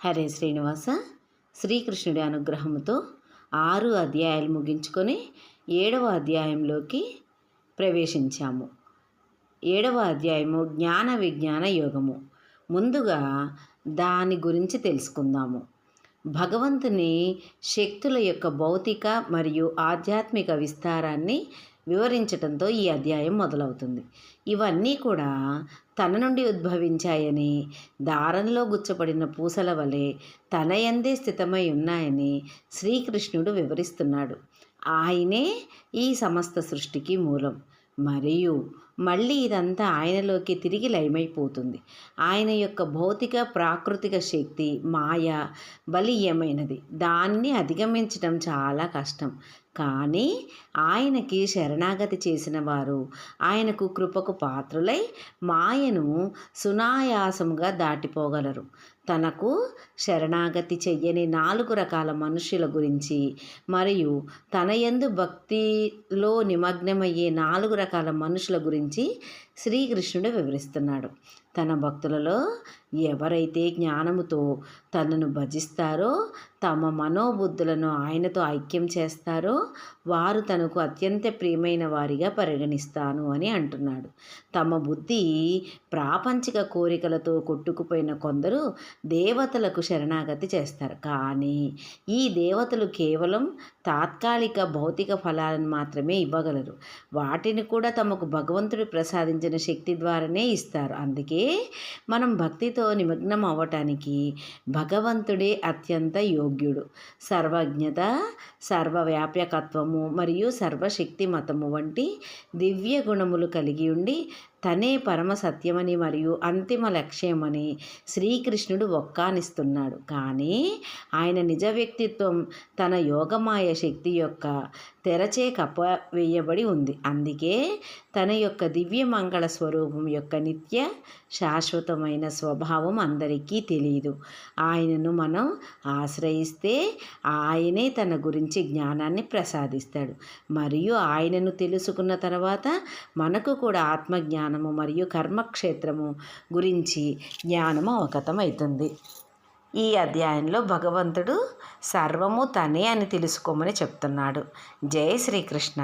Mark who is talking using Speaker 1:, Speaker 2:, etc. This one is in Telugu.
Speaker 1: హరే శ్రీనివాస. శ్రీకృష్ణుడి అనుగ్రహంతో 6 అధ్యాయాలు ముగించుకొని 7వ అధ్యాయంలోకి ప్రవేశించాము. 7వ అధ్యాయము జ్ఞాన విజ్ఞాన యోగము. ముందుగా దాని గురించి తెలుసుకుందాము. భగవంతుని శక్తుల యొక్క భౌతిక మరియు ఆధ్యాత్మిక విస్తారాన్ని వివరించడంతో ఈ అధ్యాయం మొదలవుతుంది. ఇవన్నీ కూడా తన నుండి ఉద్భవించాయని, దారంలో గుచ్చబడిన పూసల వలె తన యందే స్థితమై ఉన్నాయని శ్రీకృష్ణుడు వివరిస్తున్నాడు. ఆయనే ఈ సమస్త సృష్టికి మూలం మరియు మళ్ళీ ఇదంతా ఆయనలోకి తిరిగి లయమైపోతుంది. ఆయన యొక్క భౌతిక ప్రాకృతిక శక్తి మాయ బలీయమైనది. దాన్ని అధిగమించడం చాలా కష్టం. కానీ ఆయనకి శరణాగతి చేసిన వారు ఆయనకు కృపకు పాత్రులై మాయను సునాయాసంగా దాటిపోగలరు. తనకు శరణాగతి చెయ్యని 4 రకాల మనుషుల గురించి మరియు తన యందు భక్తిలో నిమగ్నమయ్యే 4 రకాల మనుషుల గురించి శ్రీకృష్ణుడు వివరిస్తున్నాడు. తన భక్తులలో ఎవరైతే జ్ఞానముతో తనను భజిస్తారో, తమ మనోబుద్ధులను ఆయనతో ఐక్యం చేస్తారో వారు తనకు అత్యంత ప్రియమైన వారిగా పరిగణిస్తాను అని అంటున్నాడు. తమ బుద్ధి ప్రాపంచిక కోరికలతో కొట్టుకుపోయిన కొందరు దేవతలకు శరణాగతి చేస్తారు. కానీ ఈ దేవతలు కేవలం తాత్కాలిక భౌతిక ఫలాలను మాత్రమే ఇవ్వగలరు. వాటిని కూడా తమకు భగవంతుడు ప్రసాదించిన శక్తి ద్వారానే ఇస్తారు. అందుకే మనం భక్తితో నిమగ్నం అవ్వటానికి భగవంతుడే అత్యంత యోగ్యుడు. సర్వజ్ఞత, సర్వవ్యాపకత్వము మరియు సర్వశక్తిమతము వంటి దివ్య గుణములు కలిగి ఉండి తనే పరమ సత్యమని మరియు అంతిమ లక్ష్యమని శ్రీకృష్ణుడు ఒక్కానిస్తున్నాడు. కానీ ఆయన నిజ వ్యక్తిత్వం తన యోగమాయ శక్తి యొక్క తెరచే కప్పవేయబడి ఉంది. అందుకే తన యొక్క దివ్య మంగళ స్వరూపం యొక్క నిత్య శాశ్వతమైన స్వభావం అందరికీ తెలియదు. ఆయనను మనం ఆశ్రయిస్తే ఆయనే తన గురించి జ్ఞానాన్ని ప్రసాదిస్తాడు. మరియు ఆయనను తెలుసుకున్న తర్వాత మనకు కూడా ఆత్మజ్ఞానము మరియు కర్మక్షేత్రము గురించి జ్ఞానము అవగతమవుతుంది. ఈ అధ్యాయంలో భగవంతుడు సర్వము తనే అని తెలుసుకోమని చెప్తున్నాడు. జై శ్రీకృష్ణ.